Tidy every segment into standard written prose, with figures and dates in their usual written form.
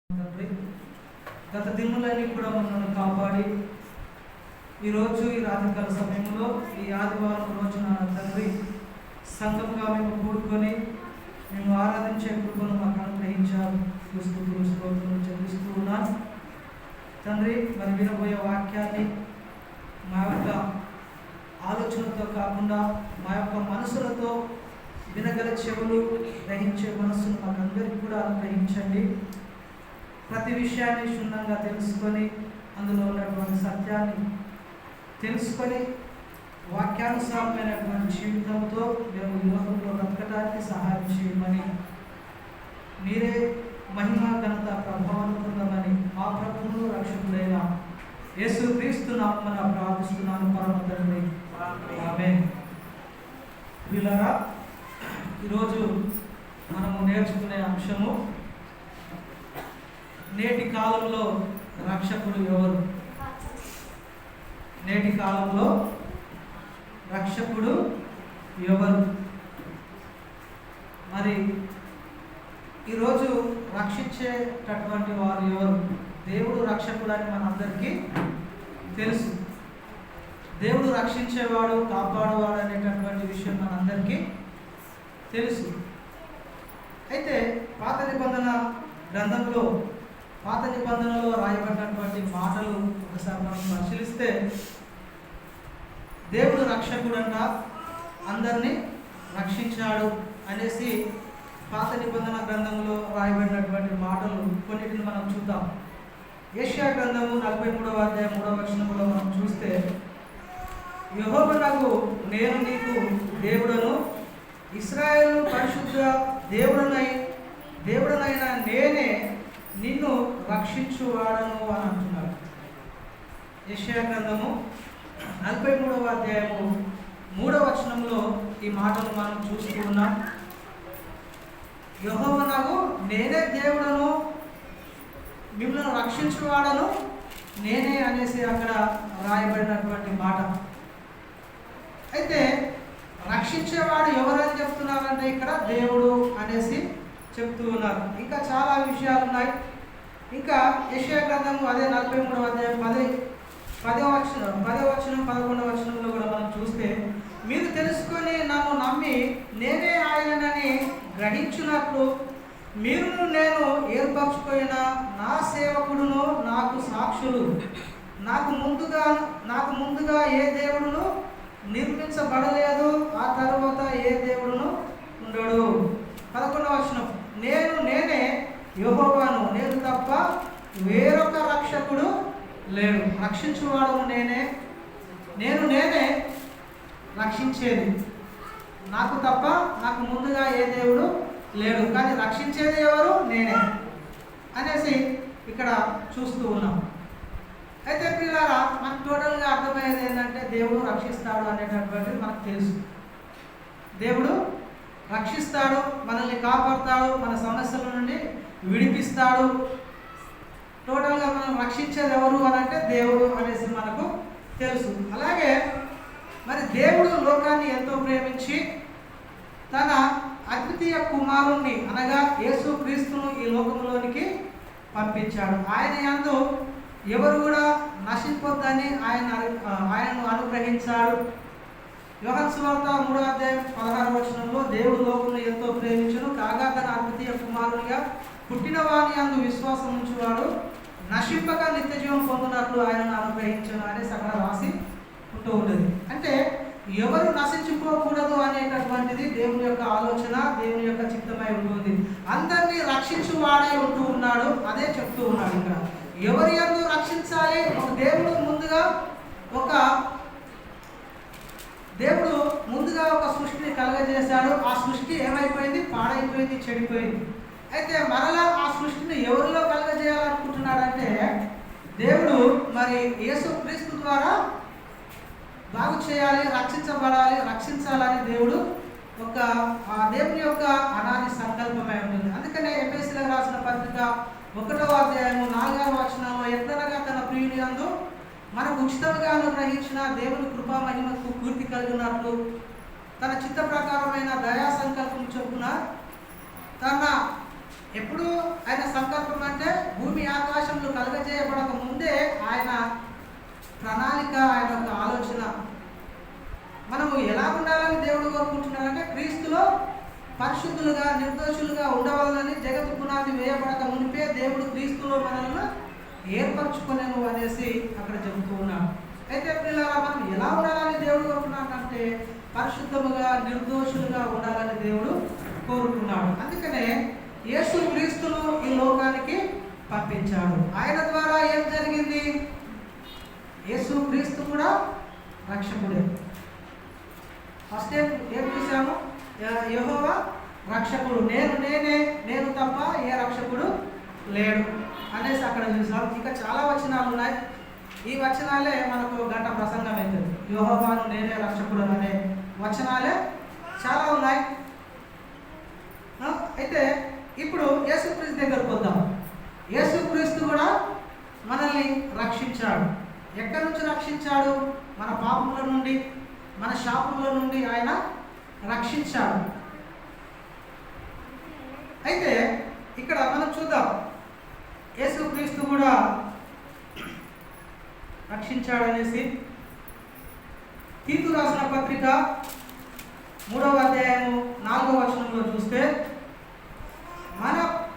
తండ్రి, గత దినములన్నీ కూడా మనల్ని కాపాడి ఈరోజు ఈ రాత్రికాల సమయంలో ఈ ఆదివారం రోజున తండ్రి సంఘంగా మేము కూడుకొని మేము ఆరాధించే కృపను మాకు అనుగ్రహించారు. స్తోత్రం చెల్లిస్తూ ఉన్నాను తండ్రి. మరి వినబోయే వాక్యాన్ని మా యొక్క ఆలోచనతో కాకుండా మా యొక్క మనసులతో వినగల చెవులు, గ్రహించే మనస్సును మాకు అందరికీ కూడా అనుగ్రహించండి. ప్రతి విషయాన్ని క్షుణ్ణంగా తెలుసుకొని అందులో ఉన్నటువంటి సత్యాన్ని తెలుసుకొని వాక్యానుసారమైనటువంటి జీవితంతో మేము ఈ లోకంలో బ్రతకడానికి సహాయం చేయమని, మీరే మహిమ ఘనత ప్రభావం పొందమని మా ప్రభువును రక్షకుడైన యేసుక్రీస్తు నామమున ప్రార్థిస్తున్నాను పరమ తండ్రి. ఆమేన్. ప్రియులారా, ఈరోజు మనము నేర్చుకునే అంశము నేటి కాలంలో రక్షకుడు ఎవరు? నేటి కాలంలో రక్షకుడు ఎవరు? మరి ఈరోజు రక్షించేటటువంటి వారు ఎవరు? దేవుడు రక్షకుడు అని మనందరికీ తెలుసు. దేవుడు రక్షించేవాడు, కాపాడువాడు అనేటటువంటి విషయం మనందరికీ తెలుసు. అయితే పాత నిబంధనలో రాయబడినటువంటి మాటలు ఒకసారి మనం పరిశీలిస్తే, దేవుడు రక్షకుడంట, అందరినీ రక్షించాడు అనేసి పాత నిబంధన గ్రంథంలో రాయబడినటువంటి మాటలు కొన్నిటిని మనం చూద్దాం. యెషయా గ్రంథము 43వ అధ్యాయం 3వ వచనంలో మనం చూస్తే, యెహోవానగు నేను నీకు దేవుడను, ఇశ్రాయేలు పరిశుద్ధ దేవుడనైన నేనే నిన్ను రక్షించువాడను అని అంటున్నాడు. యెషయా గ్రంథము 43వ అధ్యాయము 3వ వచనంలో ఈ మాటలు మనం చూస్తూ ఉన్నాం. యెహోవానగు నేనే దేవుడను, మిమ్మల్ని రక్షించువాడను నేనే అనేసి అక్కడ రాయబడినటువంటి మాట. అయితే రక్షించేవాడు ఎవరని చెప్తున్నారంటే ఇక్కడ దేవుడు అనేసి చెప్తూ ఉన్నారు. ఇంకా చాలా విషయాలు ఉన్నాయి. ఇంకా యెషయా గ్రంథము అదే 43వ అధ్యాయం 10వ వచనం 11వ వచనంలో కూడా మనం చూస్తే, మీరు తెలుసుకొని నన్ను నమ్మి నేనే ఆయనని గ్రహించినట్లు మీరును నేను ఏర్పరచుకున్న నా సేవకుడును నాకు సాక్షులు, నాకు ముందుగా ఏ దేవుడును నిర్మించబడలేదు, ఆ తరువాత ఏ దేవుడును ఉండడు. 11వ వచనం, నేనే యెహోవాను, నేను తప్ప వేరొక రక్షకుడు లేడు. రక్షించువాడు నేనే రక్షించేది, నాకు తప్ప నాకు ముందుగా ఏ దేవుడు లేడు, కానీ రక్షించేది ఎవరు? నేనే అనేసి ఇక్కడ చూస్తూ ఉన్నాం. అయితే పిల్లారా, మనకు టోటల్గా అర్థమయ్యేది ఏంటంటే దేవుడు రక్షిస్తాడు అనేటటువంటిది మనకు తెలుసు. దేవుడు రక్షిస్తాడు, మనల్ని కాపాడుతాడు, మన సమస్యల నుండి విడిపిస్తాడు. టోటల్గా మనం రక్షించేది ఎవరు అని అంటే దేవుడు అనేసి మనకు తెలుసు. అలాగే మరి దేవుడు లోకాన్ని ఎంతో ప్రేమించి తన అద్వితీయ కుమారుణ్ణి అనగా యేసుక్రీస్తును ఈ లోకంలోనికి పంపించాడు. ఆయన యందు ఎవరు కూడా నశింపొద్దని ఆయనను అనుగ్రహించాడు. యోహాను సువార్త 3వ అధ్యాయం 16వ వచనంలో, దేవుడు లోకమును ఎంతో ప్రేమించును కాగా తన అద్వితీయ కుమారునిగా పుట్టిన వాని యందు విశ్వాసం ఉంచువాడు నశింపగా నిత్య జీవం పొందినట్లు ఆయనను అనుగ్రహించను అనేసి అక్కడ రాసి ఉంటూ ఉంటుంది. అంటే ఎవరు నశించిపోకూడదు అనేటటువంటిది దేవుని యొక్క ఆలోచన, దేవుని యొక్క చిత్తమై ఉంటుంది. అందరినీ రక్షించువాడే ఉంటూ ఉన్నాడు, అదే చెప్తూ ఉన్నాడు ఇక్కడ. ఎవరి యందు రక్షించాలి? దేవుడు ముందుగా ఒక సృష్టిని కలగజేశాడు. ఆ సృష్టి ఏమైపోయింది? పాడైపోయింది, చెడిపోయింది. అయితే మరలా ఆ సృష్టిని ఎవరిలో కలగజేయాలనుకుంటున్నాడంటే, దేవుడు మరి యేసుక్రీస్తు ద్వారా బాగు చేయాలి, రక్షించాలని దేవుడు దేవుని యొక్క అనాది సంకల్పమై ఉంటుంది. అందుకనే ఎఫెసీయులకు రాసిన పత్రిక 1వ అధ్యాయము 4వ వచనంలో, ఎట్లనగా తన ప్రియుని యందు మనకు ఉచితంగా అనుగ్రహించిన దేవుని కృపా మహిమకు పూర్తి కలిగినట్లు తన చిత్త ప్రకారమైన దయా సంకల్పం చొప్పున తన ఎప్పుడు ఆయన సంకల్పం అంటే ఆకాశములు కలుగజేయబడక ముందే ఆయన ప్రణాళిక, ఆయన యొక్క ఆలోచన. మనము ఎలా ఉండాలని దేవుడు కోరుకుంటున్నారంటే క్రీస్తులో పరిశుద్ధులుగా నిర్దోషులుగా ఉండవాలని జగత్తు పునాది వేయబడక మునిపే దేవుడు క్రీస్తులో మనల్ని ఏర్పరచుకునేను అనేసి అక్కడ చెబుతూ ఉన్నాడు. అయితే పిల్లల మనం ఎలా ఉండాలని దేవుడు కోరుకున్నాడంటే పరిశుద్ధముగా నిర్దోషులుగా ఉండాలని దేవుడు కోరుకున్నాడు. అందుకనే యేసు క్రీస్తును ఈ లోకానికి పంపించాడు. ఆయన ద్వారా ఏం జరిగింది? యేసు క్రీస్తు కూడా రక్షకుడే. ఫస్ట్ ఏం చూసాము? యెహోవా రక్షకుడు, నేను తప్ప ఏ రక్షకుడు లేడు అనేసి అక్కడ చూసాం. ఇంకా చాలా వచనాలు ఉన్నాయి. ఈ వచనాలే మనకు గంట ప్రసంగం అవుతుంది. యెహోవాను నేనే రక్షకుడు అనే వచనాలే చాలా ఉన్నాయి. అయితే ఇప్పుడు యేసుక్రీస్తు దగ్గరకు వద్దాం. యేసుక్రీస్తు కూడా మనల్ని రక్షించాడు. ఎక్కడి నుంచి రక్షించాడు? మన పాపముల నుండి, మన శాపముల నుండి ఆయన రక్షించాడు. అయితే ఇక్కడ మనం చూద్దాం, యేసుక్రీస్తు కూడా రక్షించాడు అనేసి. తీతు రాసిన పత్రిక 3వ అధ్యాయము 4వ వచనంలో చూస్తే,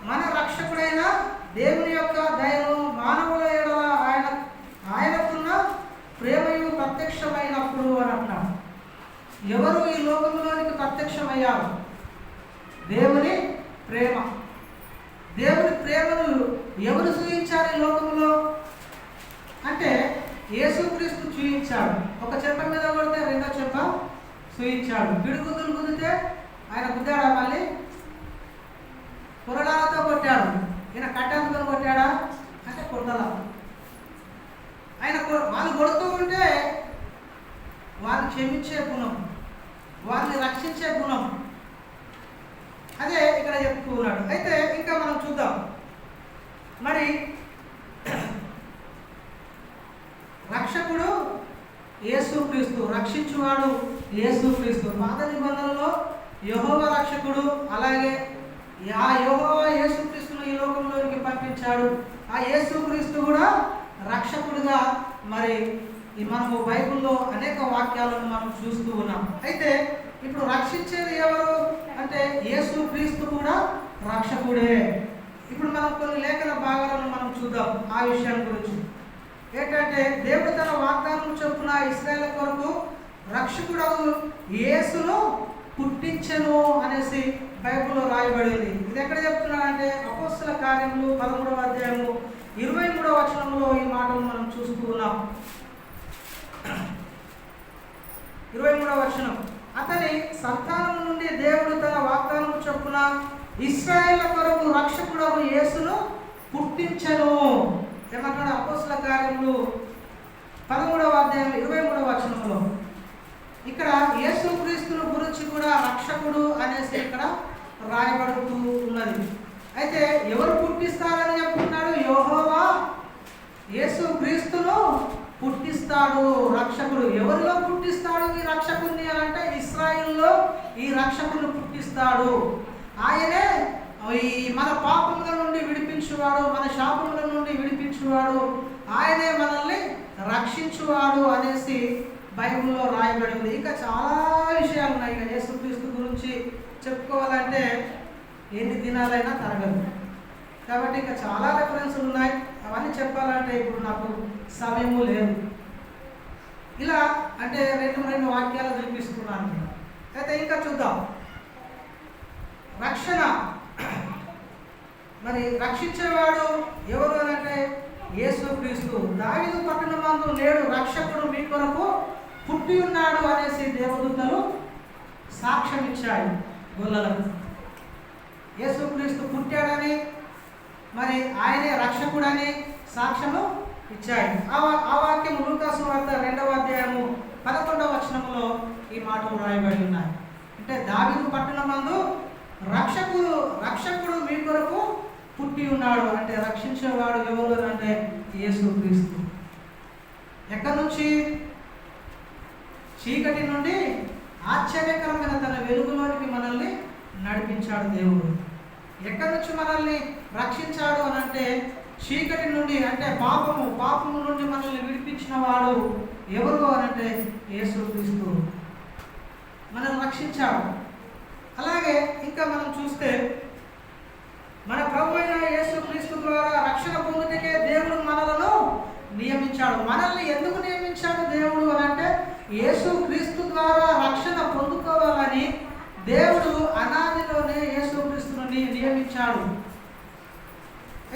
మన రక్షకుడైన దేవుని యొక్క దయను మానవుల ఎడల ఆయనకున్న ప్రేమయు ప్రత్యక్షమైనప్పుడు అని అంటున్నాడు. ఎవరు ఈ లోకంలోనికి ప్రత్యక్షమయ్యారు? దేవుని ప్రేమ. దేవుని ప్రేమను ఎవరు చూపించారు ఈ లోకంలో అంటే యేసుక్రీస్తు చూపించాడు. ఒక చెంప మీద కొడితే రెండో చెంప చూపించాడు. పిడుగుతులు కుదితే ఆయన కుద్దాడా? మళ్ళీ కొరడాలతో కొట్టాడు. ఈయన కట్టెలతో కొట్టాడా అంటే కొట్టలా. ఆయన వాళ్ళు కొడుతూ ఉంటే వారిని క్షమించే గుణం, వారిని రక్షించే గుణం, అదే ఇక్కడ చెప్తూ ఉన్నాడు. అయితే ఇంకా మనం చూద్దాం. మరి రక్షకుడు యేసుక్రీస్తు, రక్షించువాడు యేసుక్రీస్తు. పాత నిబంధనలో యెహోవా రక్షకుడు, అలాగే ఆ యెహోవా యేసుక్రీస్తును ఈ లోకంలోనికి పంపించాడు. ఆ యేసుక్రీస్తు కూడా రక్షకుడుగా మరి మనము బైబిల్లో అనేక వాక్యాలను మనం చూస్తూ ఉన్నాం. అయితే ఇప్పుడు రక్షించేది ఎవరు అంటే యేసుక్రీస్తు కూడా రక్షకుడే. ఇప్పుడు మనం కొన్ని లేఖన భాగాలను మనం చూద్దాం ఆ విషయం గురించి. ఏంటంటే దేవుడు తన వాగ్దానం చొప్పున ఇశ్రాయేలు కొరకు రక్షకుడు యేసును పుట్టించెను అనేసి బైబిల్లో రాయబడింది. ఇది ఎక్కడ చెప్తున్నాడంటే అపోస్తల కార్యములు 13వ అధ్యాయము 23వ వచనంలో ఈ మాటలు మనం చూస్తూ ఉన్నాం. 23వ వచనం, అతని సంతానం నుండి దేవుడు తన వాగ్దానం చొప్పున ఇశ్రాయేలు కొరకు రక్షకుడు యేసును పుట్టించెను. ఏమంటాడు? అపోస్తల కార్యములు 13వ అధ్యాయం 23వ వచనంలో ఇక్కడ యేసుక్రీస్తును గురించి కూడా రక్షకుడు అనేసి ఇక్కడ రాయబడుతూ ఉన్నది. అయితే ఎవరు పుట్టిస్తారని చెప్తున్నాడు? యెహోవా యేసుక్రీస్తును పుట్టిస్తాడు రక్షకుడు. ఎవరిలో పుట్టిస్తాడు ఈ రక్షకుడిని అంటే ఇశ్రాయేలులో ఈ రక్షకుడిని పుట్టిస్తాడు. ఆయనే మన పాపముల నుండి విడిపించువాడు, మన శాపముల నుండి విడిపించువాడు, ఆయనే మనల్ని రక్షించువాడు అనేసి బైబిల్లో రాయబడింది. ఇంకా చాలా విషయాలు ఉన్నాయి. ఇక యేసుక్రీస్తు గురించి చెప్పుకోవాలంటే ఎన్ని దినాలైనా తరగదు. కాబట్టి ఇంకా చాలా రెఫరెన్స్లు ఉన్నాయి. అవన్నీ చెప్పాలంటే ఇప్పుడు నాకు సమయము లేదు. ఇలా అంటే రెండు వాక్యాలు చూపిస్తున్నాను. అయితే ఇంకా చూద్దాం. రక్షణ మరి రక్షించేవాడు ఎవరు అంటే యేసుక్రీస్తు. దావీదు పట్టణమందు నేడు రక్షకుడు మీ కొరకు పుట్టి ఉన్నాడు అనేసి దేవదూతలు సాక్ష్యం ఇచ్చాడు గొల్లలకు. యేసుక్రీస్తు పుట్టాడని మరి ఆయనే రక్షకుడని సాక్ష్యము ఇచ్చాడు. ఆ వాక్యం లూకా సువార్త 2వ అధ్యాయము 11వ వచనంలో ఈ మాటలు రాయబడి ఉన్నాయి. అంటే దావీదు పట్టణమందు రక్షకుడు మీ కొరకు పుట్టి ఉన్నాడు అంటే రక్షించేవాడు ఎవరు అంటే యేసుక్రీస్తు. ఎక్కడి నుంచి? చీకటి నుండి ఆశ్చర్యకరమైన తన వెలుగులోనికి మనల్ని నడిపించాడు దేవుడు. ఎక్కడి నుంచి మనల్ని రక్షించాడు అని అంటే చీకటి నుండి అంటే పాపము నుండి మనల్ని విడిపించిన వాడు ఎవరు అనంటే యేసుక్రీస్తు మనల్ని రక్షించాడు. అలాగే ఇంకా మనం చూస్తే మన ప్రభు అయిన యేసుక్రీస్తు ద్వారా రక్షణ పొందుటకే దేవుడు మనలను నియమించాడు. మనల్ని ఎందుకు నియమించాడు దేవుడు అని అంటే యేసుక్రీస్తు ద్వారా రక్షణ పొందుకోవాలని దేవుడు అనాదిలోనే యేసుక్రీస్తును నియమించాడు.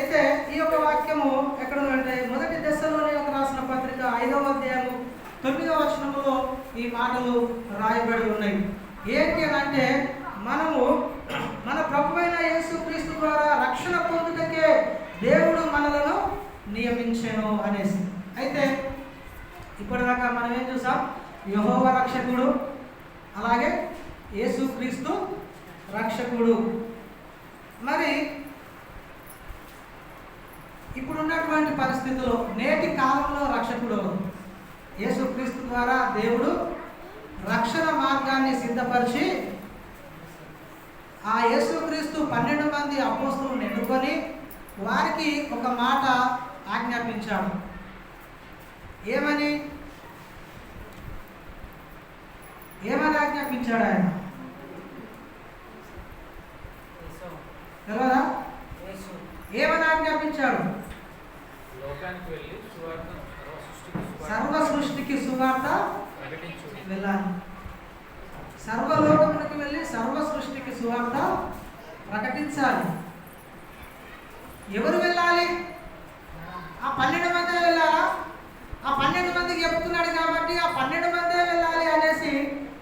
అయితే ఈ యొక్క వాక్యము ఎక్కడ ఉందంటే మొదటి దశలోనికైలకు రాసిన పత్రిక 5వ అధ్యాయము 9వ వచనములో ఈ మాటలు రాయబడి ఉన్నాయి. ఏంటి అని అంటే మనము మన ప్రభువైన యేసుక్రీస్తు ద్వారా రక్షణ పొందుటకే దేవుడు మనలను నియమించెను అనేసి. అయితే ఇప్పటిదాకా మనం ఏం చూసాం? యెహోవా రక్షకుడు, అలాగే యేసుక్రీస్తు రక్షకుడు. మరి ఇప్పుడున్నటువంటి పరిస్థితుల్లో నేటి కాలంలో రక్షకుడు యేసుక్రీస్తు ద్వారా దేవుడు రక్షణ మార్గాన్ని సిద్ధపరిచి ఆ యేసుక్రీస్తు 12 మంది అపోస్తలులను ఎన్నుకొని వారికి ఒక మాట ఆజ్ఞాపించాడు. ఏమని ఆజ్ఞాపించాడు ఆయన తెలవదా? ఏమని ఆజ్ఞాపించాడు? సర్వ సృష్టికి సువార్త వెళ్ళాలి. సర్వలోకమునికి వెళ్ళి సర్వ సృష్టికి సువార్త ప్రకటించాలి. ఎవరు వెళ్ళాలి? ఆ 12 మందే వెళ్ళాలా? ఆ 12 మందికి చెప్తున్నాడు కాబట్టి ఆ 12 మందే వెళ్ళాలి అనేసి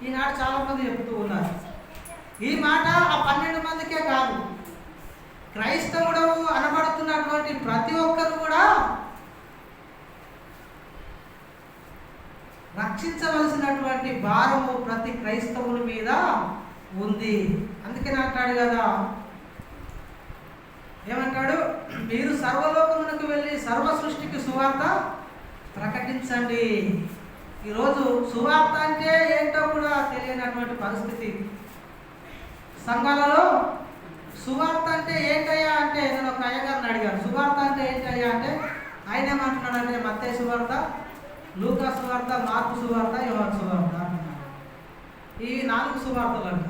ఈనాడు చాలా మంది చెప్తూ ఉన్నారు. ఈ మాట ఆ 12 మందికే కాదు, క్రైస్తవుడు అనబడుతున్నటువంటి ప్రతి ఒక్కరు కూడా రక్షించవలసినటువంటి భారము ప్రతి క్రైస్తవుని మీద ఉంది. అందుకని అంటాడు కదా, ఏమంటాడు? మీరు సర్వలోకమునకు వెళ్ళి సర్వ సృష్టికి సువార్త ప్రకటించండి. ఈరోజు సువార్త అంటే ఏంటో కూడా తెలియనటువంటి పరిస్థితి సంఘాలలో. సువార్త అంటే ఏంటయ్యా అంటే నేను ఒక అయ్యగారిని అడిగాను, సువార్త అంటే ఏంటయ్యా అంటే ఆయన ఏమంటున్నాడంటే మత్తయి సువార్త, లూకా సువార్త, మార్కు సువార్త, యోహాను సువార్త అంటున్నాడు. ఈ 4 సువార్తలు అంట.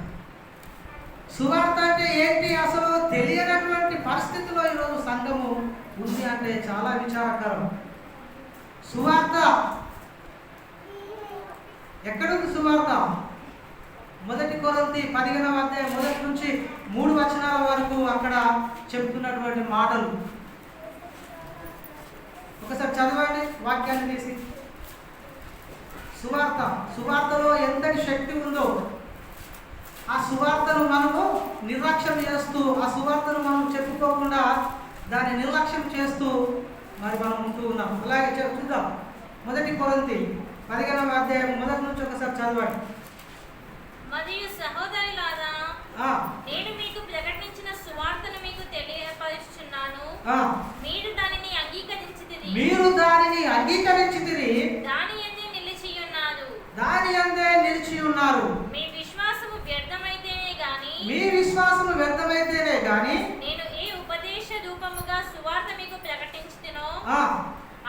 సువార్త అంటే ఏంటి అసలు తెలియనటువంటి పరిస్థితిలో ఈరోజు సంఘము ఉంది అంటే చాలా విచారకరం. సువార్త ఎక్కడుంది? సువార్త మొదటి కొరింథీ 15వ అధ్యాయం 1 నుంచి 3 వచనాల వరకు అక్కడ చెప్తున్నటువంటి మాటలు ఒకసారి చదవండి వాక్యాన్ని తీసి. సువార్తలో ఎంతటి శక్తి ఉందో ఆ సువార్తను మనము నిర్లక్ష్యం చేస్తూ, ఆ సువార్తను మనం చెప్పుకోకుండా దాన్ని నిర్లక్ష్యం చేస్తూ మరి మనం ఉంటూ ఉన్నాం. అలాగే చూద్దాం. మొదటి కొరింథీ 15వ అధ్యాయం 1 నుంచి ఒకసారి చదవండి. మరియు సహోదరులారా, నేను మీకు ప్రకటించిన సువార్తను మీకు తెలియపరుచుచున్నాను. మీరు దానిని అంగీకరించితిరి, దాని యందే నిలిచి ఉన్నారు. మీ విశ్వాసము వ్యర్థమైతేనే గాని నేను ఏ ఉపదేశ రూపముగా సువార్త మీకు ప్రకటించుతినో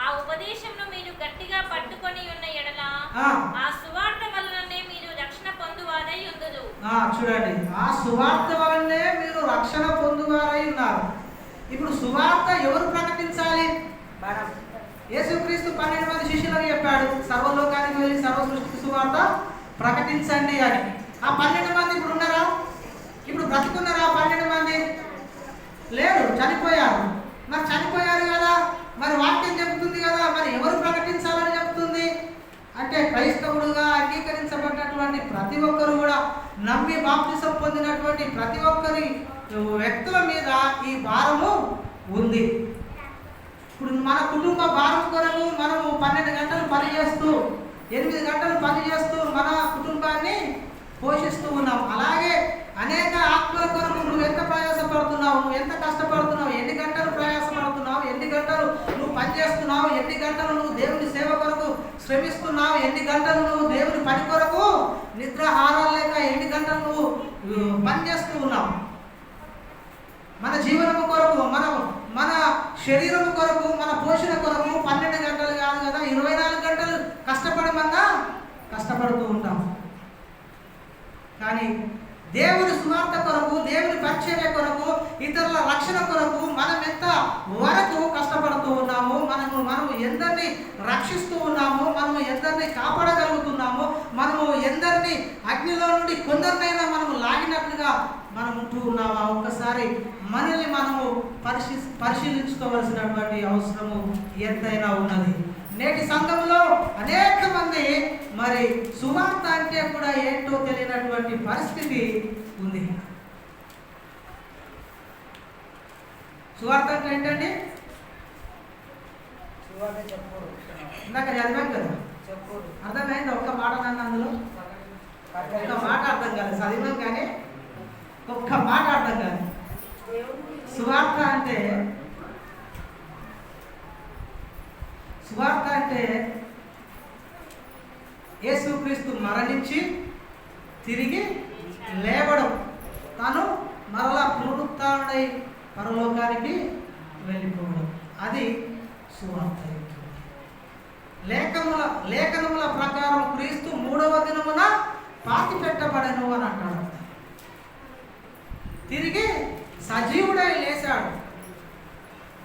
ఆ ఉపదేశమును మీరు గట్టిగా పట్టుకొని ఉన్న ఎడల ఆ సువార్త వలననే మీరు రక్షణ పొందువారై ఉందురు. చూడండి, ఆ సువార్త వలనే మీరు రక్షణ పొందువారై ఉన్నారు. ఇప్పుడు సువార్త ఎవరు ప్రకటించాలి? యేసుక్రీస్తు 12 మంది శిష్యులకు చెప్పాడు, సర్వలోకానికి వెళ్ళి సర్వ సృష్టికి సువార్త ప్రకటించండి అని. ఆ 12 మంది ఇప్పుడు ఉన్నారా? ఇప్పుడు బ్రతికున్నారా? 12 మంది లేరు, చనిపోయారు. మరి చనిపోయారు కదా, మరి వాక్యం చెప్తుంది కదా, మరి ఎవరు ప్రకటించాలని చెప్తుంది అంటే క్రైస్తవుడుగా అంగీకరించబడినటువంటి ప్రతి ఒక్కరు కూడా, నమ్మి బాప్తిసం పొందినటువంటి ప్రతి ఒక్కరి వ్యక్తుల మీద ఈ భారము ఉంది. ఇప్పుడు మన కుటుంబ భారం కొరకు మనము 12 గంటలు పని చేస్తూ 8 గంటలు పని చేస్తూ మన కుటుంబాన్ని పోషిస్తూ ఉన్నాం. అలాగే అనేక ఆత్మల కొరకు నువ్వు ఎంత ప్రయాసపడుతున్నావు, నువ్వు ఎంత కష్టపడుతున్నావు, ఎన్ని గంటలు ప్రయాసపడుతున్నావు, ఎన్ని గంటలు నువ్వు పని చేస్తున్నావు, ఎన్ని గంటలు నువ్వు దేవుని సేవ కొరకు శ్రమిస్తున్నావు, ఎన్ని గంటలు నువ్వు దేవుని పని కొరకు నిద్రాహారాలు లేక ఎన్ని గంటలు నువ్వు పని చేస్తూ ఉన్నావు. మన జీవనము కొరకు మన శరీరం కొరకు, మన పోషణ కొరకు 12 గంటలు కాదు కదా, 24 గంటలు కష్టపడమన్నా కష్టపడుతూ ఉంటాం. కానీ దేవుని సువార్త కొరకు, దేవుని పరిచర్య కొరకు, ఇతరుల రక్షణ కొరకు మనం ఎంత వరకు కష్టపడుతూ ఉన్నాము, మనము ఎందరిని రక్షిస్తూ ఉన్నాము, మనము ఎందరిని కాపాడగలుగుతున్నాము, మనము ఎందరిని అగ్నిలో నుండి కొందరినైనా మనము లాగినట్లుగా మనం ఉంటూ ఉన్నామా? ఒక్కసారి మనల్ని మనము పరిశీలించుకోవాల్సినటువంటి అవసరము ఎంతైనా ఉన్నది. నేటి సంఘంలో అనేక మంది మరి సువార్త అంటే కూడా ఏంటో తెలియనటువంటి పరిస్థితి ఉంది. సువార్త అంటే ఏంటండి? ఇందాక చదివాం కదా, అర్థమైంది? ఒక్క మాట నన్ను అందులో ఒక్క మాట అర్థం కాలేదు. చదివాం కానీ ఒక్క మాట అర్థం కాదు. సువార్త అంటే యేసుక్రీస్తు మరణించి తిరిగి లేవడం, తాను మరలా పునరుత్థానుడై పరలోకానికి వెళ్ళిపోవడం, అది సువార్త. లేఖనముల ప్రకారం క్రీస్తు 3వ దినమున పాతి పెట్టబడెను అని అంటాడు. తిరిగి సజీవుడై లేచాడు.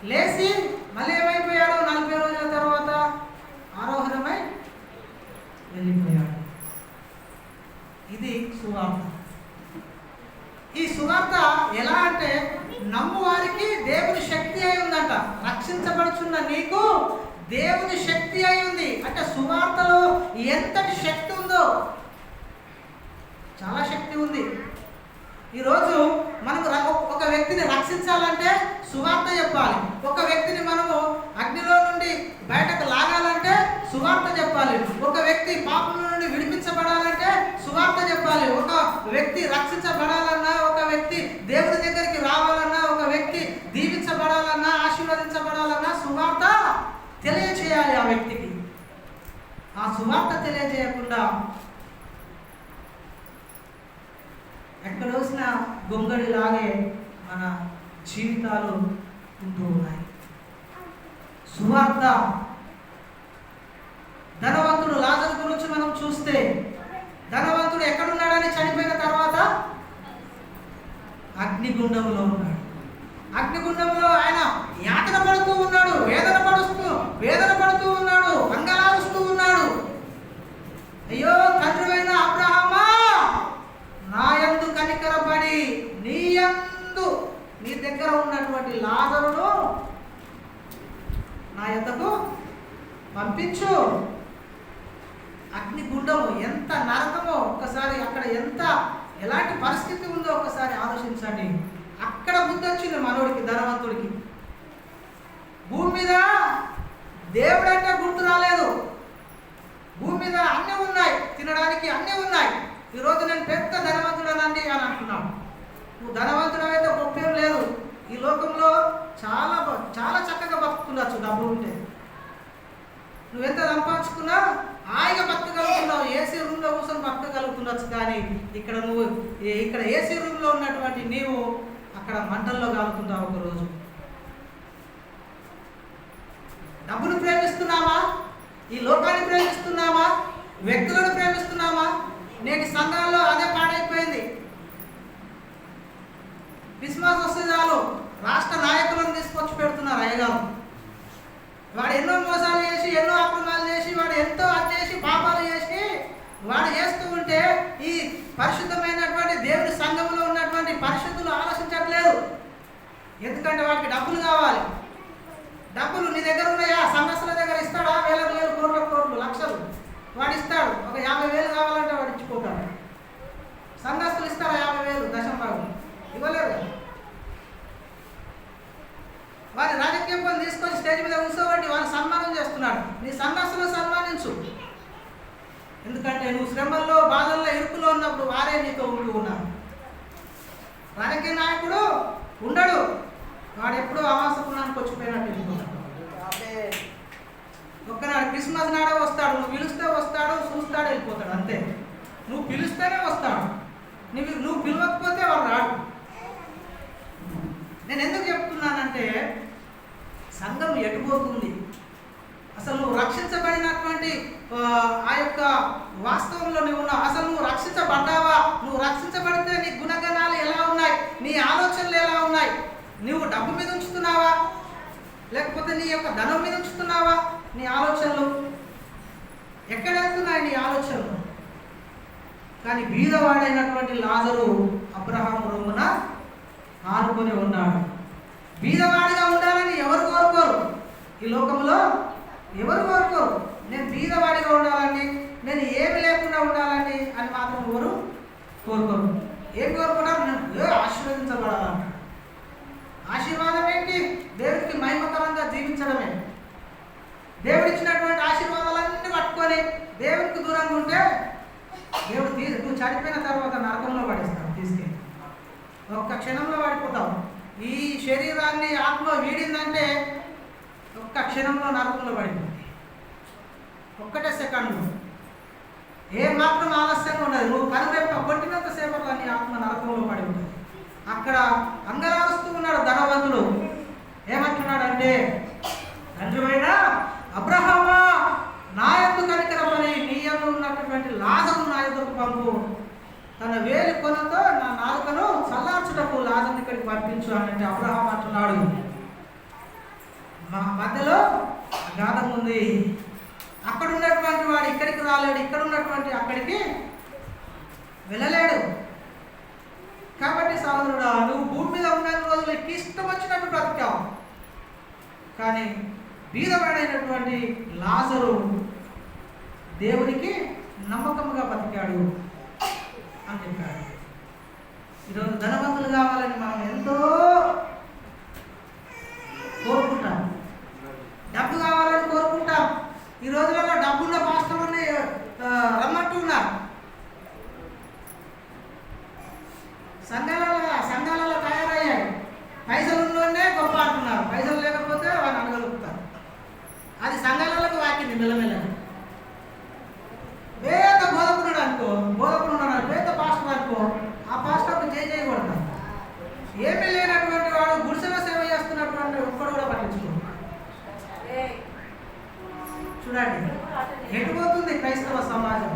లేచి మళ్ళీ ఏమైపోయాడు? 40 రోజుల తర్వాత ఆరోహణమై వెళ్ళిపోయాడు. ఇది సువార్త. ఈ సువార్త ఎలా అంటే నమ్ము వారికి దేవుని శక్తి అయి ఉందంట. రక్షించబడుచున్న నీకు దేవుని శక్తి అయి ఉంది అంటే సువార్తలో ఎంతటి శక్తి ఉందో, చాలా శక్తి ఉంది. ఈరోజు మనము ఒక వ్యక్తిని రక్షించాలంటే సువార్త చెప్పాలి. ఒక వ్యక్తిని మనము అగ్నిలో నుండి బయటకు లాగాలంటే సువార్త చెప్పాలి. ఒక వ్యక్తి పాపం నుండి విడిపించబడాలంటే సువార్త చెప్పాలి. ఒక వ్యక్తి రక్షించబడాలన్నా, ఒక వ్యక్తి దేవుని దగ్గరికి రావాలన్నా, ఒక వ్యక్తి దీవించబడాలన్నా, ఆశీర్వదించబడాలన్నా సువార్త తెలియచేయాలి ఆ వ్యక్తికి. ఆ సువార్త తెలియజేయకుండా ఎక్కడ వచ్చిన గొంగడిలాగే మన జీవితాలు ఉంటూ ఉన్నాయి. సువార్త. ధనవంతుడు లాజరు గురించి మనం చూస్తే, ధనవంతుడు ఎక్కడున్నాడని చనిపోయిన తర్వాత అగ్నిగుండంలో ఉన్నాడు. అగ్నిగుండంలో ఆయన యాతన పడుతూ ఉన్నాడు, వేదన పడుతూ ఉన్నాడు, అంగలారుస్తూ ఉన్నాడు. అయ్యో తండ్రివైన అబ్రహామా, నా యందు కనికరపడి నీ దగ్గర ఉన్నటువంటి లాజరును నా యొద్దకు పంపించు. అగ్నిగుండము ఎంత నరకమో ఒక్కసారి, అక్కడ ఎలాంటి పరిస్థితి ఉందో ఒక్కసారి ఆలోచించండి. అక్కడ బుద్ధి వచ్చింది మనోడికి, ధనవంతుడికి. భూమి మీద దేవుడంటే గుర్తు రాలేదు. భూమి మీద అన్నీ ఉన్నాయి, తినడానికి అన్నీ ఉన్నాయి. ఈరోజు నేను పెద్ద ధనవంతుడనండి అని అంటున్నాను. నువ్వు ధనవంతుడైతే గొప్పేం లేదు. ఈ లోకంలో చాలా చాలా చక్కగా బతుకుతుండొచ్చు డబ్బులు ఉంటే. నువ్వెంత సంపాదించుకున్నా హాయిగా బతకగలుగుతున్నావు, ఏసీ రూమ్లో కూర్చొని బతకగలుగుతుండొచ్చు. కానీ ఇక్కడ ఏసీ రూమ్లో ఉన్నటువంటి నీవు అక్కడ మంటల్లో కాలుతుంటావు ఒకరోజు. డబ్బును ప్రేమిస్తున్నామా? ఈ లోకాన్ని ప్రేమిస్తున్నామా? వ్యక్తులను ప్రేమిస్తున్నామా? నేటి సంఘాల్లో అదే పాడైపోయింది. క్రిస్మస్ వస్తే చాలు రాష్ట్ర నాయకులను తీసుకొచ్చి పెడుతున్నారు అయ్యగారు. వాడు ఎన్నో మోసాలు చేసి, ఎన్నో అక్రమాలు చేసి, వాడు ఎంతో అది చేసి, పాపాలు చేసి వాడు చేస్తూ ఉంటే ఈ పరిశుద్ధమైనటువంటి దేవుని సంఘంలో ఉన్నటువంటి పరిశుద్ధులు ఆలోచించట్లేదు. ఎందుకంటే వాడికి డబ్బులు కావాలి. డబ్బులు నీ దగ్గర ఉన్నాయా? సంఘస్థుల దగ్గర ఇస్తాడా? వేల కోట్లు లక్షలు వాడు ఇస్తాడు. ఒక 50,000 కావాలంటే వాడు ఇచ్చిపోతాడు. సంఘస్థులు ఇస్తారా 50,000 దశంభాగం? ఇవ్వలేరు కదా. వారి రాజకీయ పనులు తీసుకొని స్టేజ్ మీద కూర్చోబట్టి వాళ్ళు సన్మానం చేస్తున్నాడు. నీ సంఘస్థులు సన్మానించు. ఎందుకంటే నువ్వు శ్రమల్లో, బాధల్లో, ఇరుకులో ఉన్నప్పుడు వారే నీతో ఉంటూ ఉన్నారు. రాజకీయ నాయకుడు ఉండడు, వాడు ఎప్పుడూ ఆవాస పుణ్యానికి వచ్చిపోయినట్టు వెళ్ళిపోతాడు. ఒక్కనాడు క్రిస్మస్ నాడే వస్తాడు. నువ్వు పిలిస్తే వస్తాడు, చూస్తాడు, వెళ్ళిపోతాడు. అంతే. నువ్వు పిలిస్తేనే వస్తాడు, నువ్వు పిలవకపోతే వాడు రాడు. నేను ఎందుకు చెప్తున్నానంటే సంఘం ఎటుపోతుంది, అసలు నువ్వు రక్షించబడినటువంటి ఆ యొక్క వాస్తవంలో నువ్వు ఉన్నావు, అసలు నువ్వు రక్షించబడ్డావా, నువ్వు రక్షించబడితే నీ గుణగణాలు ఎలా ఉన్నాయి, నీ ఆలోచనలు ఎలా ఉన్నాయి, నువ్వు డబ్బు మీద ఉంచుతున్నావా లేకపోతే నీ యొక్క ధనం మీద ఉంచుతున్నావా, నీ ఆలోచనలు ఎక్కడ వెళ్తున్నాయి నీ ఆలోచనలు. కానీ బీదవాడైనటువంటి లాజరు అబ్రహాము రొమ్మున ఆనుకొని ఉన్నాడు. బీదవాడిగా ఉండాలని ఎవరు కోరుకోరు ఈ లోకంలో, ఎవరు కోరుకోరు. నేను బీదవాడిగా ఉండాలని, నేను ఏమి లేకుండా ఉండాలని అని మాత్రం ఎవరు కోరుకోరు. ఏం కోరుకున్నారు? నేను ఆశీర్వదించబడాలంట. ఆశీర్వాదం ఏంటి? దేవుడికి మహిమకరంగా జీవించడమే. దేవుడిచ్చినటువంటి ఆశీర్వాదాలన్నీ పట్టుకొని దేవుడికి దూరంగా ఉంటే దేవుడు నువ్వు చనిపోయిన తర్వాత నరకంలో పడేస్తావు, తీసుకెళ్ళి ఒక్క క్షణంలో పడిపోతావు. ఈ శరీరాన్ని ఆత్మ వీడిందంటే ఒక్క క్షణంలో నరకంలో పడిపోతుంది. ఒక్కటే సెకండ్లో, ఏ మాత్రం ఆలస్యంగా ఉండదు. నువ్వు కనురెప్ప కొట్టినంత సేపట్లో నీ ఆత్మ నరకంలో పడి ఉంటుంది. అక్కడ అంగలారుస్తూ ఉన్నాడు ధనవంతుడు. ఏమంటున్నాడంటే, తండ్రివైన అబ్రహామా, నా యందు కనికరమని నీ యందు ఉన్నటువంటి లాజరు నా యందుకు పంపు, తన వేలి కొనతో నా నాలుకను చల్లార్చుటకు లాజరుని ఇక్కడికి పంపించు అంటే అబ్రహాం అంటున్నాడు. మా మధ్యలో అగాధం ఉంది. అక్కడ ఉన్నటువంటి వాడు ఇక్కడికి రాలేడు, ఇక్కడ ఉన్నటువంటి అక్కడికి వెళ్ళలేడు. కాబట్టి సహోదరుడా, నువ్వు భూమి మీద ఉన్న రోజులు ఇష్టం వచ్చినట్టు బ్రతికావు. కానీ బీదవాడైనటువంటి లాజరు దేవునికి నమ్మకంగా బతికాడు అని చెప్పాడు. ఈరోజు ధనవంతులు కావాలని మనం ఎంతో కోరుకుంటాం, డబ్బు కావాలని కోరుకుంటాం. ఈ రోజులలో డబ్బున్న పాస్టర్ని రమ్మంటూ ఉన్నారు. సంఘాలలో తయారయ్యాయి. పైసలు ఉన్నోనే గొప్ప అంటున్నారు, పైసలు లేకపోతే వాళ్ళు అనగలుగుతారు. అది సంఘాలకు వాకింది మెల్లమెల్ల. పేద బోధకున్నాడు అనుకో, పేద పాస్టర్ అనుకో, ఆ పాస్టర్కు జై కొడతారు. ఏమీ లేనటువంటి వాడు గుడిసెలో సేవ చేస్తున్నటువంటి ఒక్కడు కూడా పట్టించుకో. చూడండి ఎటుపోతుంది క్రైస్తవ సమాజం.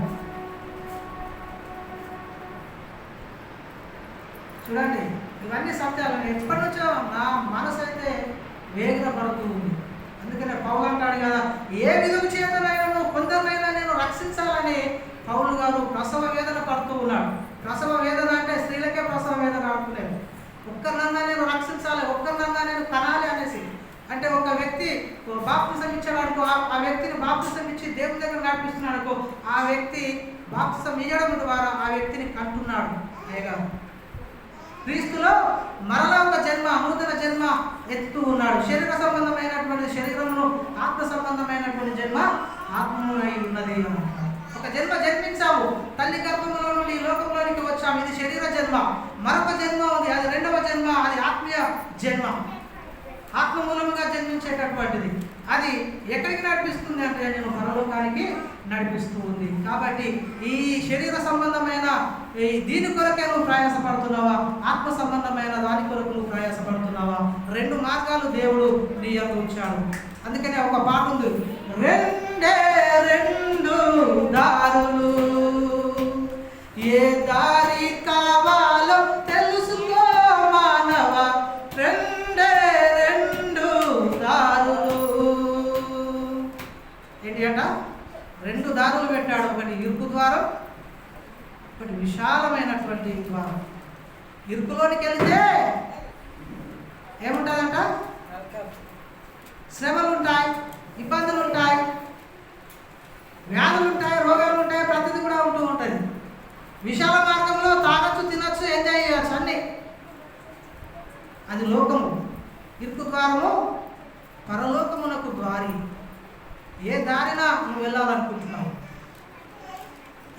చూడండి, ఇవన్నీ సత్యాలు. ఎప్పటి నుంచో నా మనసు అయితే వేగన పడుతూ ఉంది. అందుకనే పౌలు అంటాడు కదా, ఏ విధం చేతనైనా కొందరినైనా నేను రక్షించాలని పౌలు గారు ప్రసవ వేదన పడుతూ ఉన్నాడు. ప్రసవ వేదన అంటే స్త్రీలకే ప్రసవ వేదన ఆడుతులేదు. ఒక్కరినన్నా నేను రక్షించాలి, ఒక్కరినన్నా నేను కనాలి అనేసి. అంటే ఒక వ్యక్తి బాప్తిసం ఇచ్చాడు అనుకో, ఆ వ్యక్తిని బాప్తిసం ఇచ్చి దేవుని దగ్గర నడిపిస్తున్నాడు అనుకో, ఆ వ్యక్తి బాప్తిసం ఇవ్వడం ద్వారా ఆ వ్యక్తిని కంటున్నాడు. అయ్యగా క్రీస్తులో మరలా ఒక జన్మ, నూతన జన్మ ఎత్తుతూ ఉన్నాడు. శరీర సంబంధమైనటువంటి శరీరంలో ఆత్మ సంబంధమైనటువంటి జన్మ ఆత్మలో అయి ఉన్నది. ఒక జన్మ జన్మించాము, తల్లి గర్భంలో నుండి ఈ లోకంలోనికి వచ్చాము. ఇది శరీర జన్మ. మరొక జన్మ ఉంది, అది రెండవ జన్మ, అది ఆత్మీయ జన్మ, ఆత్మ మూలముగా జన్మించేటటువంటిది. అది ఎక్కడికి నడిపిస్తుంది అంటే నేను పరలోకానికి నడిపిస్తూ ఉంది. కాబట్టి ఈ శరీర సంబంధమైన దీని కొరకే నువ్వు ప్రయాసపడుతున్నావా, ఆత్మ సంబంధమైన దాని కొరకు నువ్వు ప్రయాసపడుతున్నావా? రెండు మార్గాలు దేవుడు నీ యందు ఉంచాడు. అందుకనే ఒక పాట ఉంది, రెండే రెండు దారులు, ఏ దారి కావాలో తెలుసుకో మానవ, రెండే రెండు దారులు. ఏంటి అంట? రెండు దారులు పెట్టాడు. ఒకటి ఇరుకు ద్వారం, ఒకటి విశాలమైనటువంటి ద్వారం. ఇరుకులోనికి వెళితే ఏముంటుందంట? శ్రమలు ఉంటాయి, ఇబ్బందులు ఉంటాయి, వ్యాధులు ఉంటాయి, రోగాలు ఉంటాయి, ప్రతిదీ కూడా ఉంటూ ఉంటుంది. విశాల మార్గంలో తాగొచ్చు, తినొచ్చు, ఎంజాయ్ చేయొచ్చు అన్నీ. అది లోకము. ఇరుకు ద్వారము పరలోకమునకు ద్వారి. ఏ దారిన నువ్వు వెళ్ళాలనుకుంటున్నావు?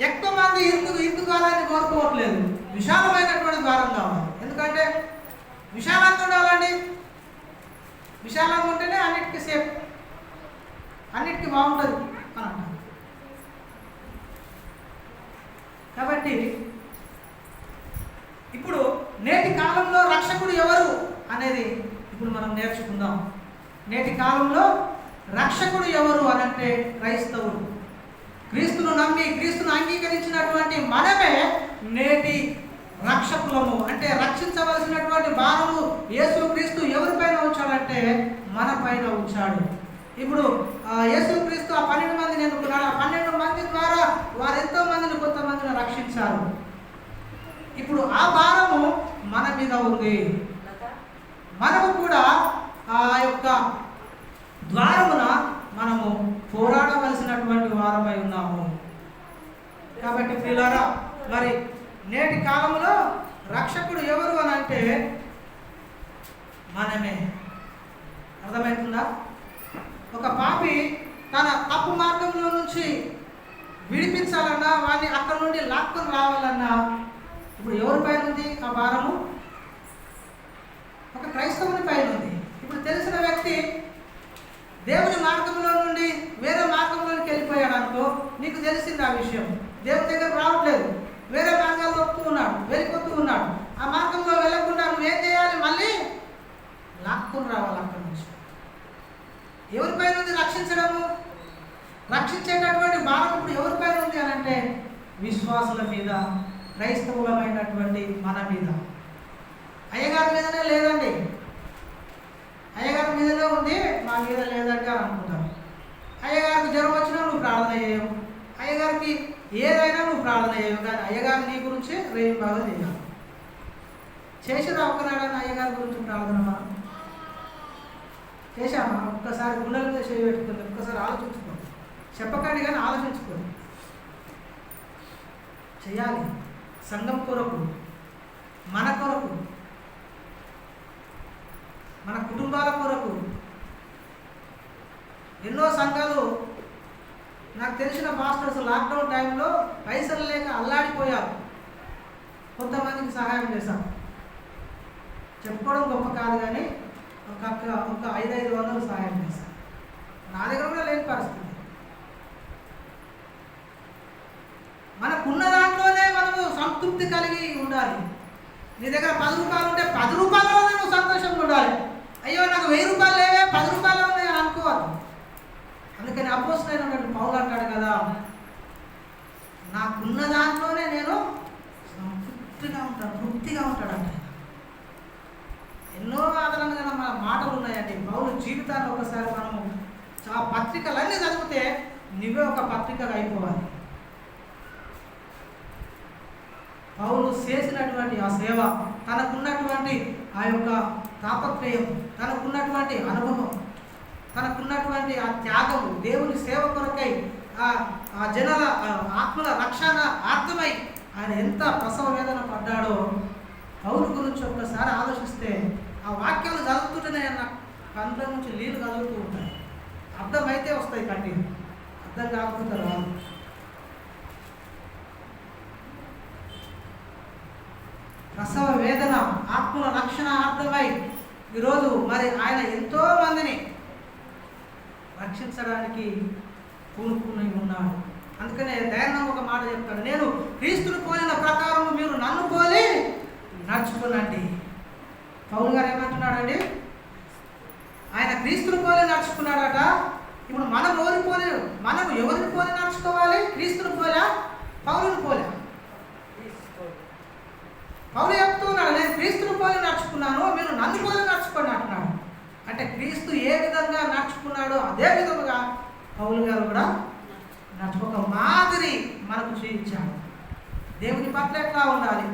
ఎక్కువ మంది ఇరుకు ద్వారాన్ని కోరుకోవట్లేదు, విశాలమైనటువంటి ద్వారం కావాలి. ఎందుకంటే విశాలంగా ఉండాలండి. విశాలంగా ఉంటేనే అన్నిటికీ సేఫ్, అన్నిటికీ బాగుంటుంది అని అంటారు. కాబట్టి ఇప్పుడు నేటి కాలంలో రక్షకుడు ఎవరు అనేది ఇప్పుడు మనం నేర్చుకుందాం. నేటి కాలంలో రక్షకుడు ఎవరు అని అంటే క్రైస్తవుడు. క్రీస్తును నమ్మి క్రీస్తును అంగీకరించినటువంటి మనమే నేటి రక్షకులము. అంటే రక్షించవలసినటువంటి భారము యేసు క్రీస్తు ఎవరిపైన ఉంచాడంటే మన పైన ఉంచాడు. ఇప్పుడు యేసు క్రీస్తు ఆ 12 మందిని ఎన్నుకున్నాడు. ఆ 12 మంది ద్వారా వారు ఎంతో మందిని కొంతమందిని రక్షించారు. ఇప్పుడు ఆ భారము మన మీద ఉంది. మనము కూడా ఆ యొక్క ద్వారమున మనము పోరాడవలసినటువంటి వారమై ఉన్నాము. కాబట్టి ప్రియులారా, మరి నేటి కాలంలో రక్షకుడు ఎవరు అని అంటే మనమే. అర్థమవుతుందా? ఒక పాపి తన తప్పు మార్గంలో నుంచి విడిపించాలన్నా, వాడిని అక్కడ నుండి లాక్కొని రావాలన్నా ఇప్పుడు ఎవరి పైన ఉంది ఆ భారము? ఒక క్రైస్తవుని పైన ఉంది. ఇప్పుడు తెలిసిన వ్యక్తి దేవుని మార్గంలో నుండి వేరే మార్గంలోకి వెళ్ళిపోయాడు అనుకో, నీకు తెలిసింది ఆ విషయం, దేవుని దగ్గర రావట్లేదు, వేరే మార్గాల్లో వెళ్ళిపోతూ ఉన్నాడు. ఆ మార్గంలో వెళ్ళకుండా నువ్వేం చేయాలి? మళ్ళీ లాక్కుని రావాలి అక్కడి నుంచి. ఎవరిపైన ఉంది రక్షించడము? రక్షించేటటువంటి భారం ఇప్పుడు ఎవరిపైన ఉంది అని అంటే విశ్వాసుల మీద, క్రైస్తవులమైనటువంటి మన మీద. అయ్యగారి మీదనే లేదండి, అయ్యగారి మీదనే ఉంది, మా మీద లేదంటే అని అనుకుంటాం. అయ్యగారికి జ్వరం వచ్చినా నువ్వు ప్రార్థన చేయవు, అయ్యగారికి ఏదైనా నువ్వు ప్రార్థన చేయవు, కానీ అయ్యగారు నీ గురించి రేపు బాగా చేయాలి. చేసిరా ఒక్కనాడని అయ్యగారి గురించి ప్రార్థన మనం చేశామా? ఒక్కసారి గుండెల మీద చేయి పెట్టుకుంది, ఒక్కసారి ఆలోచించుకోండి. చెప్పకండి కానీ ఆలోచించుకోండి. చేయాలి. సంఘం కొరకు, మన కొరకు, మన కుటుంబాల కొరకు. ఎన్నో సంఘాలు, నాకు తెలిసిన పాస్టర్స్ లాక్డౌన్ టైంలో పైసలు లేక అల్లాడిపోయారు. కొంతమందికి సహాయం చేశాం. చెప్పుకోవడం గొప్ప కాదు, కానీ ఒక 500 సహాయం చేశాను. నా దగ్గర కూడా లేని పరిస్థితి. మనకున్న దాంట్లోనే మనము సంతృప్తి కలిగి ఉండాలి. నీ దగ్గర 10 రూపాయలు ఉంటే 10 రూపాయలలోనే నువ్వు సంతోషంగా ఉండాలి. అయ్యో నాకు 1000 రూపాయలు లేవే, 10 రూపాయలు ఉన్నాయి అని అనుకోవాలి. అందుకని అపోస్తలుడైనటువంటి పౌలు అంటాడు కదా, నాకున్న దాంట్లోనే నేను తృప్తిగా ఉంటాడంట. ఎన్నో ఆదరణగా మన మాటలు ఉన్నాయండి. పౌలు జీవితాన్ని ఒకసారి మనము ఆ పత్రికలన్నీ చదివితే నువ్వే ఒక పత్రికగా అయిపోవాలి. పౌలు చేసినటువంటి ఆ సేవ, తనకున్నటువంటి ఆ యొక్క తాపత్రయం, తనకున్నటువంటి అనుభవం, తనకున్నటువంటి ఆ త్యాగము, దేవుని సేవ కొరకై ఆ జనాల ఆత్మల రక్షణ అర్థమై ఆయన ఎంత ప్రసవ వేదన పడ్డాడో పౌలు గురించి ఒక్కసారి ఆలోచిస్తే ఆ వాక్యాలు చదువుతుంటేనే నా కంట్లో నుంచి నీళ్ళు కదులుతూ ఉంటాయి. అర్థమైతే వస్తాయి కంటి, అర్థం కాకపోతే రాదు. ప్రసవ వేదన, ఆత్మల రక్షణ అర్థమై ఈరోజు మరి ఆయన ఎంతో మందిని రక్షించడానికి పూనుకుని ఉన్నాడు. అందుకనే దయానంద ఒక మాట చెప్తాడు, నేను క్రీస్తును పోలిన ప్రకారం మీరు నన్ను పోలి నడుచుకునండి. పౌలు గారు ఏమంటున్నాడండి? ఆయన క్రీస్తును పోలి నడుచుకున్నాడట. ఇప్పుడు మనం ఎవరిని పోలి నడుచుకోవాలి? క్రీస్తును పోలా, పౌలుని పోలా? పౌలు చెప్తున్నాడు, నేను క్రీస్తును పోలి నడుచుకున్నాను, మీరు నన్ను పోలి నడుచుకోండి అంటున్నాడు. అంటే క్రీస్తు ఏ విధంగా నడుచుకున్నాడో అదే విధముగా పౌలు గారు కూడా నడుచుకోక మాదిరి మనకు చూపించాడు. దేవుని పట్ల ఎట్లా ఉండాలి,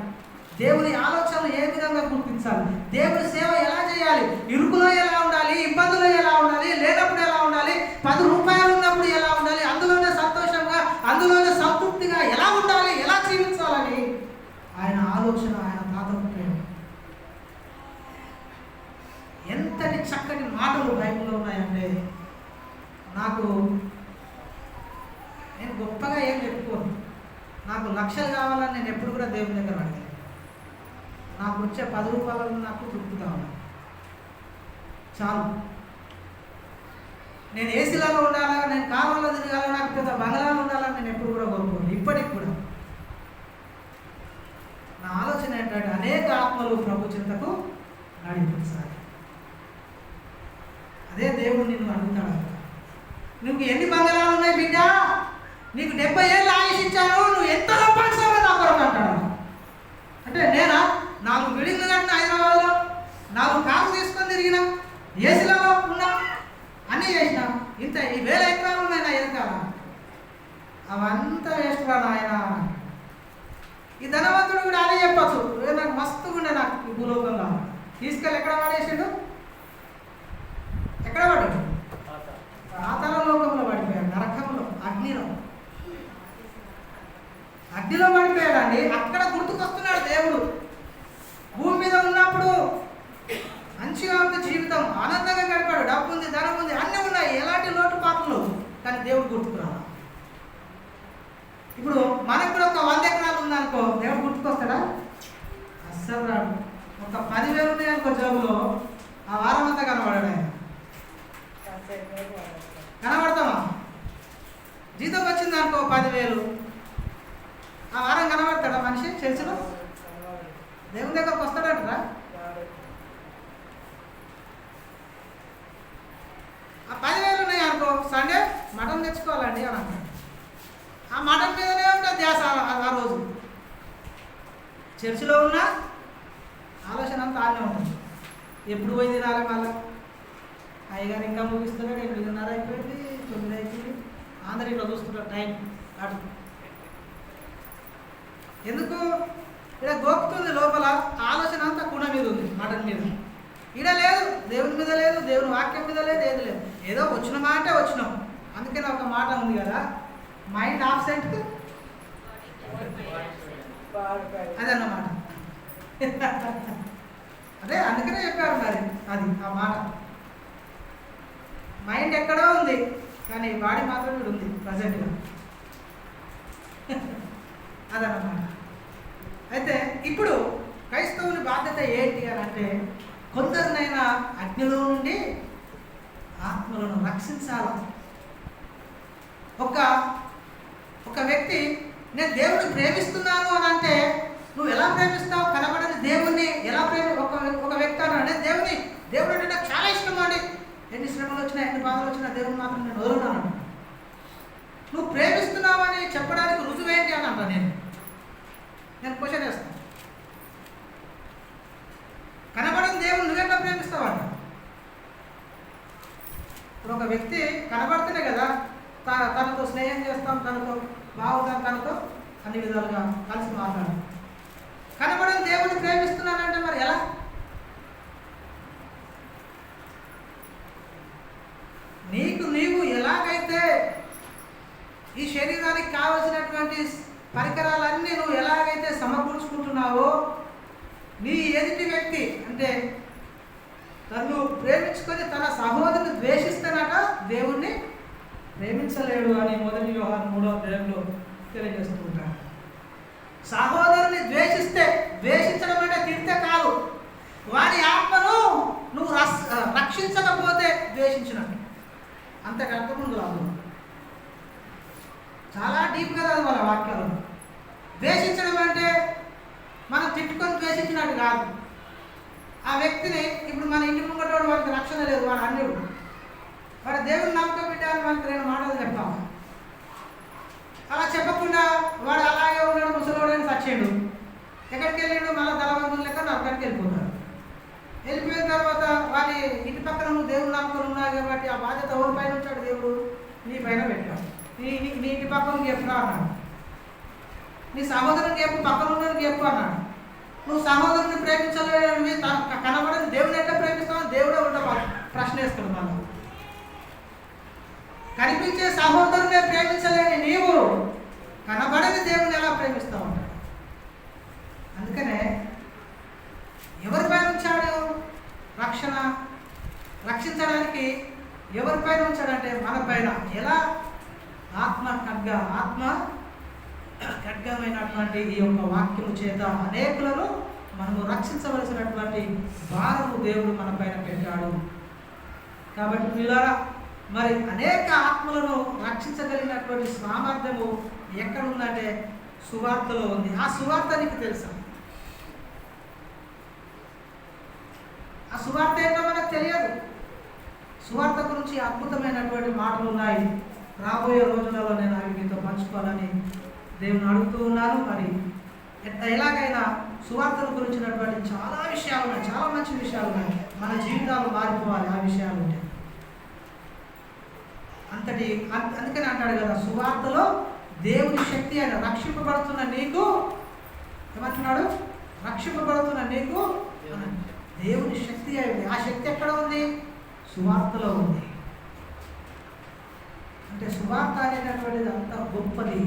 దేవుని ఆలోచనలు ఏ విధంగా గుర్తించాలి, దేవుని సేవ ఎలా చేయాలి, ఇరుకులో ఎలా ఉండాలి, ఇబ్బందులో ఎలా ఉండాలి, లేనప్పుడు ఎలా ఉండాలి, 10 రూపాయలు ఉన్నప్పుడు ఎలా ఉండాలి, అందులోనే సంతోషంగా, అందులోనే సంతృప్తిగా ఎలా ఉండాలి, ఎలా జీవించాలని ఆయన ఆలోచన, ఆయన తాతప్రేమ. ఎంతటి చక్కటి మాటలు బైబిల్లో ఉన్నాయంటే నేను గొప్పగా ఏం చెప్పుకోను. నాకు లక్షలు కావాలని నేను ఎప్పుడు కూడా దేవుని దగ్గర అడిగాను. నాకు వచ్చే 10 రూపాయలకు నాకు తృప్తి కావాలి, చాలు. నేను ఏసీలలో ఉండాలా, నేను కాలంలో తిరగాల, నాకు పెద్ద బంగ్లాలు ఉండాలని నేను ఎప్పుడు కూడా కోరుకోను. ఇప్పటికి కూడా నా ఆలోచన ఏంటంటే అనేక ఆత్మలు ప్రభు చింతకు నడిపించాలి. అదే దేవుడు నిన్ను అడుగుతాడు, నువ్వు ఎన్ని బంగారాలు ఉన్నాయి బిడ్డ, నీకు 70 ఏళ్ళు ఆయుష్ ఇచ్చాను, నువ్వు ఎంత సంపాదించావో నా కొరకు అంటాడు. అంటే నేనా 4 బిల్డింగ్లు కట్టిన హైదరాబాద్లో, 4 కార్లు తీసుకొని తిరిగిన, ఏసీలో ఉన్నా, అన్నీ చేసిన, ఇంత 1000 ఎకరాలు ఉన్నాయి నా వెనకాల, అవంతా వేసుకురా నాయన. ఈ ధనవంతుడు కూడా అదే చెప్పచ్చు, నాకు మస్తుగా ఉండే నాకు ఈ భూలోకంగా తీసుకెళ్ళి ఎక్కడ పడేసాడు, ఎక్కడ పడ్డాడు? పాతాళ లోకంలో పడిపోయాడు, నరకంలో, అగ్నిలో పడిపోయాడండి. అక్కడ గుర్తుకొస్తున్నాడు దేవుడు. భూమి మీద ఉన్నప్పుడు మంచిగా ఉంది జీవితం, ఆనందంగా గడిపాడు, డబ్బు ఉంది, ధనం ఉంది, అన్నీ ఉన్నాయి, ఎలాంటి లోటుపాట్లు, కానీ దేవుడు గుర్తుకురాడు. ఇప్పుడు మనకు కూడా ఒక 100 ఎకరాలు ఉందనుకో, దేవుడు గుర్తుకొస్తాడా? అస్సలు రాడు. ఒక 10,000 ఉన్నాయనుకో జోబులో, ఆ వారం అంతా కనబడాడు ఆయన. కనబడతామా? జీతం వచ్చింది అనుకో 10,000, ఆ వారం కనబడతాడా మనిషి చర్చిలో? దేవుని దగ్గరకు వస్తాడంటారా? ఆ 10,000 ఉన్నాయి అనుకో, సండే మటన్ తెచ్చుకోవాలండి అని అంటాడు. ఆ మటన్ మీదనే ఉంటుంది ధ్యాస ఆ రోజు. చర్చిలో ఉన్న ఆలోచన అంతా ఆనే ఉంటుంది, ఎప్పుడు పోయి తినాలి మళ్ళీ. అయ్యగారు ఇంకా ముగిస్తున్నాడు, 8:30 అయిపోయింది, 9 అయిపోయింది, అందరూ ఇక్కడ చూస్తున్నారు టైం అటు. ఎందుకు? ఇక్కడ గోపుతుంది లోపల, ఆలోచన అంతా కుండ మీద ఉంది, మటన్ మీద. ఈడ లేదు, దేవుని మీద లేదు, దేవుని వాక్యం మీద లేదు, ఏది లేదు. ఏదో వచ్చిన మాట వచ్చినాం. అందుకని ఒక మాట ఉంది కదా, మైండ్ ఆబ్సెంట్ అదన్నమాట. అదే అందుకనే చెప్పారు మరి, అది ఆ మాట. మైండ్ ఎక్కడో ఉంది, కానీ బాడీ మాత్రం ఇక్కడ ఉంది ప్రజెంట్గా. అదన్నమాట. అయితే ఇప్పుడు క్రైస్తవుని బాధ్యత ఏంటి అని అంటే, కొందరినైనా అగ్నిలో నుండి ఆత్మలను రక్షించాలి. ఒక వ్యక్తి నేను దేవుడిని ప్రేమిస్తున్నాను అని అంటే, నువ్వు ఎలా ప్రేమిస్తావు? కనబడని దేవుణ్ణి ఎలా ఒక వ్యక్తి అన్నాడు, నేను దేవుడు అంటే నాకు చాలా ఇష్టం అండి, ఎన్ని శ్రమలు వచ్చినా, ఎన్ని బాధలు వచ్చినా దేవుని మాత్రం నేను వదులున్నాను. నువ్వు ప్రేమిస్తున్నావు అని చెప్పడానికి రుజువేంటి అని అంటా నేను క్వశ్చన్ వేస్తాను. కనబడని దేవుని నువ్వెట్లా ప్రేమిస్తావంట? ఇప్పుడు ఒక వ్యక్తి కనబడితేనే కదా తనతో స్నేహం చేస్తాం, తనతో బాగుంటాం, తనతో అన్ని విధాలుగా కలిసి మాట్లాడాలి. కనబడని దేవుడిని ప్రేమిస్తున్నానంటే మరి ఎలా? నీవు ఎలాగైతే ఈ శరీరానికి కావలసినటువంటి పరికరాలన్నీ నువ్వు ఎలాగైతే సమకూర్చుకుంటున్నావో, నీ ఎదుటి వ్యక్తి అంటే తను ప్రేమించుకొని తన సహోదరుని ద్వేషిస్తానట దేవుణ్ణి ప్రేమించలేడు అని 1 యోహాను 3వ అధ్యాయంలో తెలియజేస్తూ ఉంటాడు. సహోదరుని ద్వేషించడం అంటే తిడితే కాదు, వారి ఆత్మను నువ్వు రక్షించకపోతే ద్వేషించినట్టు. అంతకు అర్థం ఉంది రాదు, చాలా డీప్గా రాదు వాళ్ళ వాక్యాలు. ద్వేషించడం అంటే మనం తిట్టుకొని ద్వేషించినట్టు కాదు. ఆ వ్యక్తిని ఇప్పుడు మన ఇంటి ముంగటోడు వాడికి రక్షణ లేదు, వాడు అన్యుడు, వాడు దేవుని నమ్మకం పెట్టాలని మనకు 2 మాటలు చెప్తాము. అలా చెప్పకుండా వాడు అలాగే ఉన్నాడు, ముసలోడని చచ్చాడు, ఎక్కడికి వెళ్ళాడు, మళ్ళీ ధనవంతులు లెక్క అక్కడికి వెళ్ళిపోతాడు. వెళ్ళిపోయిన తర్వాత వాడి ఇంటి పక్కన నువ్వు దేవుని నమ్మకం ఉన్నావు కాబట్టి ఆ బాధ్యత ఎవరి పైన ఉంచాడు? దేవుడు నీ పైన పెట్టాడు. నీ ఇంటి పక్కన చెప్పరా అన్నాడు, నీ సహోదరుని చెప్పు, పక్కన ఉన్నది చెప్పు అన్నాడు. నువ్వు సహోదరుని ప్రేమించలేని కనబడని దేవుని ఎట్లా ప్రేమిస్తావు? దేవుడే ఉంటా ప్రశ్న వేస్తాడు. మనం కనిపించే సహోదరునే ప్రేమించలేని నీవు కనబడని దేవుని ఎలా ప్రేమిస్తావు అంటాడు. అందుకనే ఎవరిపైన ఉంచాడు రక్షించడానికి? ఎవరిపైన ఉంచాడంటే మన పైన. ఎలా? ఆత్మ ఖడ్గమైనటువంటి ఈ యొక్క వాక్యము చేత అనేకులను మనము రక్షించవలసినటువంటి భారము దేవుడు మన పైన పెట్టాడు. కాబట్టి మీలారా, మరి అనేక ఆత్మలను రక్షించగలిగినటువంటి సామర్థ్యము ఎక్కడ ఉందంటే సువార్తలో ఉంది. ఆ సువార్త నీకు తెలుసా? ఆ సువార్త ఏంటో మనకు తెలియదు. సువార్త గురించి అద్భుతమైనటువంటి మాటలు ఉన్నాయి. రాబోయే రోజులలో నేను అవి మీతో పంచుకోవాలని దేవుని అడుగుతూ ఉన్నాను. మరి ఎలాగైనా సువార్తను గురించినటువంటి చాలా విషయాలు ఉన్నాయి, చాలా మంచి విషయాలు ఉన్నాయి. మన జీవితాలు మారిపోవాలి ఆ విషయాలు ఉంటే. అందుకని అంటాడు కదా, సువార్తలో దేవుని శక్తి అయిన రక్షింపబడుతున్న నీకు ఏమంటున్నాడు? రక్షింపబడుతున్న నీకు దేవుని శక్తి అయింది. ఆ శక్తి ఎక్కడ ఉంది? సువార్తలో ఉంది. అంటే సువార్త అనేటటువంటిది అంత గొప్పది.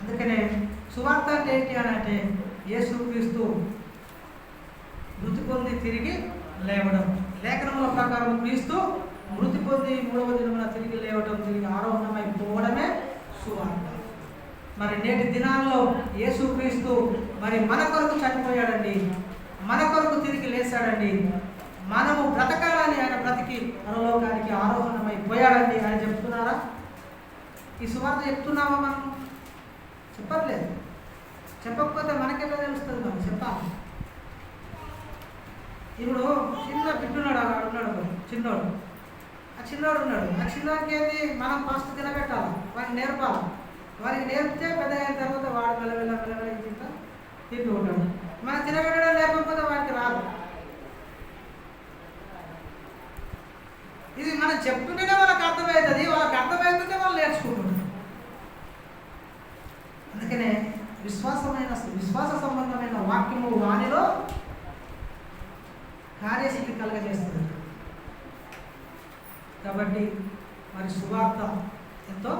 అందుకనే సువార్త అంటే ఏంటి అని అంటే యేసుక్రీస్తు మృతి పొంది తిరిగి లేవడం. లేఖనముల ప్రకారం క్రీస్తు మృతి పొంది 3వ దినమున తిరిగి లేవడం, తిరిగి ఆరోహణమైపోవడమే సువార్త. మరి నేటి దినాల్లో యేసుక్రీస్తు మరి మన కొరకు చనిపోయాడండి, మన కొరకు తిరిగి లేచాడండి. మనము బ్రతకాలని ఆయన బ్రతికి పరలోకానికి ఆరోహణమైపోయాడండి అని చెప్తున్నారా? ఈ సువార్త చెప్తున్నామా? మనం చెప్పట్లేదు. చెప్పకపోతే మనకెట్లా తెలుస్తుంది? మనం చెప్పాలి. ఇప్పుడు చిన్న బిడ్డున్నాడు, ఉన్నాడు చిన్నోడు. ఆ చిన్నోడు ఉన్నాడు. ఆ చిన్నోడికి ఏంటి? మనం ఫస్ట్ తినబెట్టాలి, వాడిని నేర్పాలి. వారికి నేర్పితే పెద్ద అయిన తర్వాత వాడు మెల్లమెల్ల తింటూ ఉంటాడు. మనం తినబెట్టడం నేర్పకపోతే వాడికి రాదు. ఇది మనం చెప్తుంటేనే వాళ్ళకి అర్థమవుతుంది, వాళ్ళకి అర్థమవుతుంటే వాళ్ళు నేర్చుకుంటున్నారు. అందుకనే విశ్వాస సంబంధమైన వాక్యము వాణిలో కార్యశక్తి కలగజేస్తుంది. కాబట్టి మరి సువార్త ఎంతో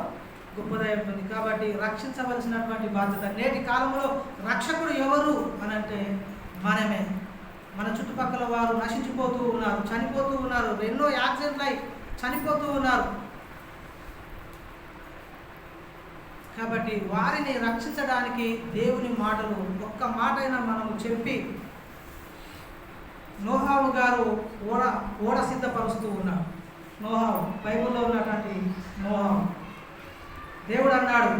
గొప్పదై ఉంటుంది. కాబట్టి రక్షించవలసినటువంటి బాధ్యత. నేటి కాలంలో రక్షకుడు ఎవరు అని అంటే మనమే. మన చుట్టుపక్కల వారు నశించిపోతూ ఉన్నారు, చనిపోతూ ఉన్నారు. ఎన్నో యాక్సిడెంట్లు అయి చనిపోతూ ఉన్నారు. కాబట్టి వారిని రక్షించడానికి దేవుని మాటలు ఒక్క మాటైనా మనము చెప్పి, నోహావు గారు ఓడ సిద్ధపరుస్తూ ఉన్నారు. నోహావు బైబిల్లో ఉన్నటువంటి నోహావు. దేవుడు అన్నాడు,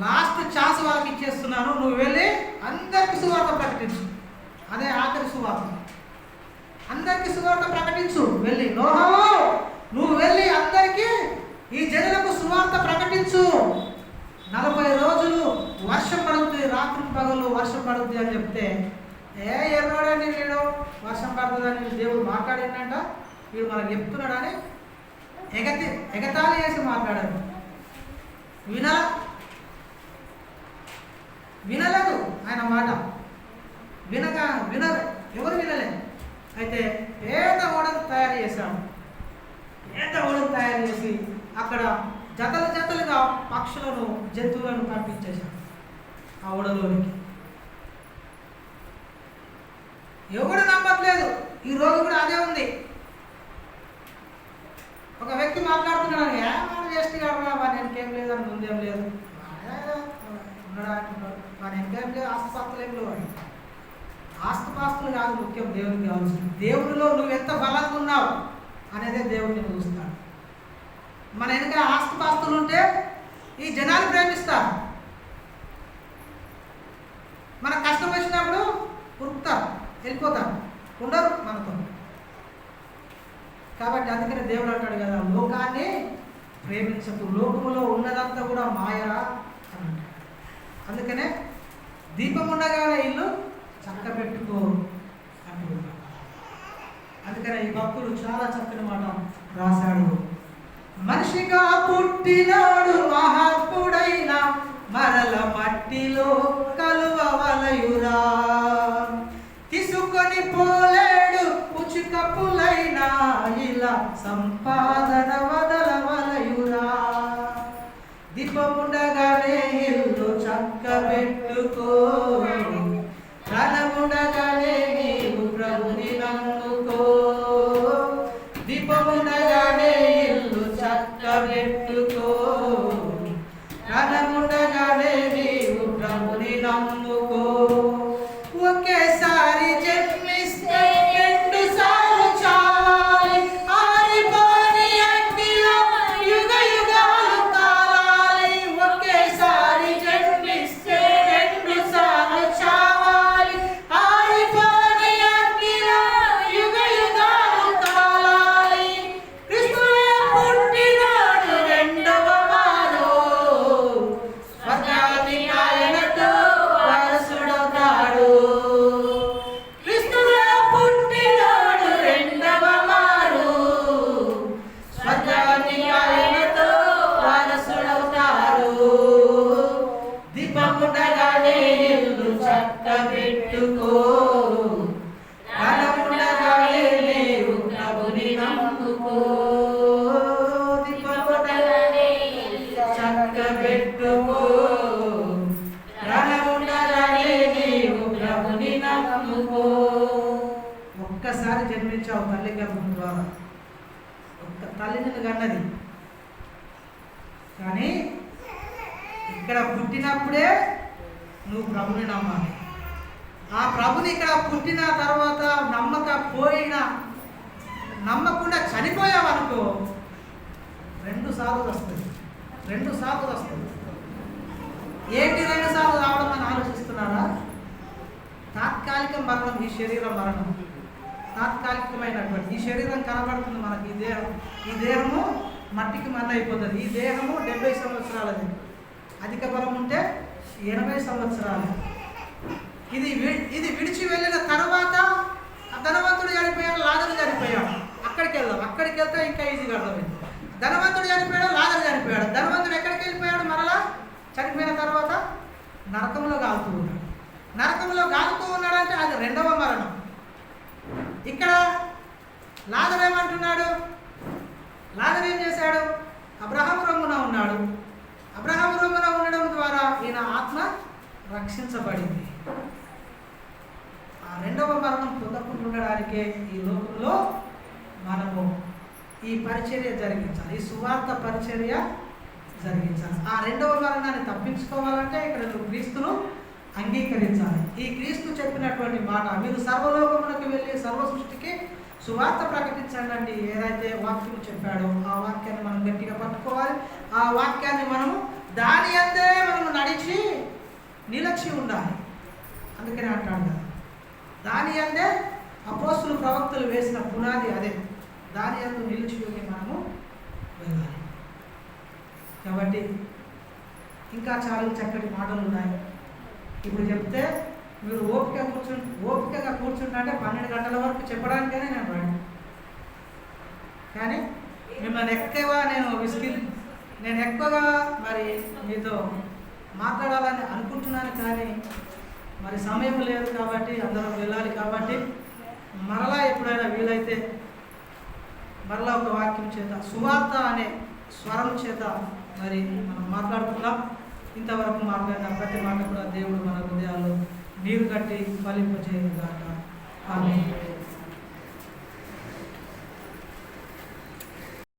లాస్ట్ ఛాన్స్ వాళ్ళకి ఇచ్చేస్తున్నాను, నువ్వు వెళ్ళి అందరికీ సువార్త ప్రకటించు. అదే ఆఖరి సువార్త. అందరికీ సువార్త ప్రకటించు. వెళ్ళి నోహావు, నువ్వు వెళ్ళి అందరికీ ఈ జనులకు సువార్త ప్రకటించు. 40 రోజులు వర్షం పడుతుంది, రాత్రి పగలు వర్షం పడుతుంది అని చెప్తే, ఎర్రోడని వీడు వర్షం పడుతుందని దేవుడు మాట్లాడిందంట, వీడు మనకు చెప్తున్నాడని ఎగతాళి చేసి మాట్లాడారు. వినలేదు ఆయన మాట. ఎవరు వినలేదు. అయితే పేద ఓడను తయారు చేశాడు. పేద ఓడను తయారు చేసి అక్కడ జతలుగా పక్షులను, జంతువులను పంపించేశాడు ఆ ఓడలోనికి. ఎవడు నమ్మట్లేదు. ఈ రోజు కూడా అదే ఉంది. ఒక వ్యక్తి మాట్లాడుతున్నాడు, వాడు వేస్ట్ కాకుండా వాడి వెనకేం లేదు, అని ముందేం లేదు, ఉన్నాడా అంటున్నాడు. వాడి వెనకేం లేదు, ఆస్తుపాస్తులు ఏం లేవు. ఆస్తుపాస్తులు కాదు ముఖ్యం, దేవునికి కావాల్సింది. దేవుడిలో నువ్వు ఎంత బలంగా ఉన్నావు అనేదే దేవుడిని చూస్తాడు. మన వెనక ఆస్తుపాస్తులు ఉంటే ఈ జనాలు ప్రేమిస్తారు. మన కష్టం వచ్చినప్పుడు ఉరుకుతారు, వెళ్ళిపోతారు, ఉండరు మనతో. కాబట్టి అందుకనే దేవుడు అంటాడు కదా, లోకాన్ని ప్రేమించకు, లోకములో ఉన్నదంతా కూడా మాయరా అని అంటాడు. అందుకనే దీపం ఉండగానే ఇల్లు చక్కబెట్టుకో అంటున్నాడు. అందుకనే ఈ భక్తుడు చాలా చక్కని మాట రాశాడు. మనిషిగా పుట్టినాడు మహాత్ముడైన, మరల మట్టిలో కలువవలయురా. తీసుకొని పోలేడు పుచ్చుకప్పులైనా, ఇలా సంపాదన వదలవలయురా. దీపముండగానే ఇల్లు చక్కబెట్టుకో, ధనముండగానే నీవు ప్రభుని నమ్ముకో. దీపముండగానే ఇల్లు చక్కబెట్టుకో, ధనముండగానే నీవు ప్రభుని నమ్ముకో. ఒకేసారి జన్మిస్తే 2 సార్లు చావాలి, ఆరిపోని అగ్నిలో యుగ యుగాలు కాలాలి. ఒకేసారి జన్మిస్తే 2 సార్లు చావాలి, ఆరిపోని అగ్నిలో యుగ యుగాలు కాలాలి. కన్నది. కానీ ఇక్కడ పుట్టినప్పుడే నువ్వు ప్రభుని నమ్మాలి. ఆ ప్రభుని ఇక్కడ పుట్టిన తర్వాత నమ్మకుండా చనిపోయావనుకో 2 సార్లు వస్తుంది. 2 సార్లు వస్తుంది. ఏంటి 2 సార్లు రావడం అని ఆలోచిస్తున్నారా? తాత్కాలిక మరణం, ఈ శరీర మరణం తాత్కాలికమైనటువంటి. ఈ శరీరం కనబడుతుంది మనకి. ఈ దేహము మట్టికి మన్న అయిపోతుంది. ఈ దేహము 70 సంవత్సరాలది. అధిక బలం ఉంటే 80 సంవత్సరాలు. ఇది విడిచి వెళ్ళిన తర్వాత ధనవంతుడు చనిపోయాడు, లాజరు చనిపోయాడు. అక్కడికి వెళ్తే ఇంకా ఈజీగా అర్థమైంది. ధనవంతుడు చనిపోయాడు, లాజరు చనిపోయాడు. ధనవంతుడు ఎక్కడికి వెళ్ళిపోయాడు? మరలా చనిపోయిన తర్వాత నరకంలో కాలుతూ ఉన్నాడు. నరకంలో కాలుతూ ఉన్నాడంటే అది 2వ మరణం. ఇక్కడ లాజరు ఏమంటున్నాడు? లాజరు ఏం చేశాడు? అబ్రహాము రొమ్మున ఉన్నాడు. అబ్రహాము రొమ్మున ఉండడం ద్వారా ఈయన ఆత్మ రక్షించబడింది. ఆ 2వ మరణం పొందకుండా ఉండడానికే ఈ లోకంలో మనము ఈ పరిచర్య జరిగించాలి. ఈ సువార్త పరిచర్య జరిగించాలి. ఆ 2వ మరణాన్ని తప్పించుకోవాలంటే ఇక్కడ నువ్వు క్రీస్తును అంగీకరించాలి. ఈ క్రీస్తు చెప్పినటువంటి మాట, మీరు సర్వలోకములకు వెళ్ళి సర్వ సృష్టికి సువార్త ప్రకటించండి. ఏదైతే వాక్యం చెప్పాడో ఆ వాక్యాన్ని మనం గట్టిగా పట్టుకోవాలి. ఆ వాక్యాన్ని మనము దాని అందే మనము నడిచి నిలిచి ఉండాలి. అందుకనే అంటాడు కదా, దాని అందే అపోస్తులు ప్రవక్తలు వేసిన పునాది అదే. దాని అందు నిలిచి మనము వెళ్ళాలి. కాబట్టి ఇంకా చాలా చక్కటి మాటలు ఉన్నాయి. ఇప్పుడు చెప్తే మీరు ఓపికగా కూర్చుంటే 12 గంటల వరకు చెప్పడానికనే నేను రాను. కానీ మిమ్మల్ని నేను ఎక్కువగా మరి మీతో మాట్లాడాలని అనుకుంటున్నాను. కానీ మరి సమయం లేదు కాబట్టి అందరం వెళ్ళాలి. కాబట్టి మరలా ఎప్పుడైనా వీలైతే మరలా ఒక వాక్యం చేత, సువార్త అనే స్వరం చేత మరి మనం మాట్లాడుకుందాం. ఇంతవరకు మాట్లాడిన ప్రతి మాట కూడా దేవుడు మన హృదయాల్లో నీరు కట్టి ఫలింపజేయుగాక. ఆమేన్.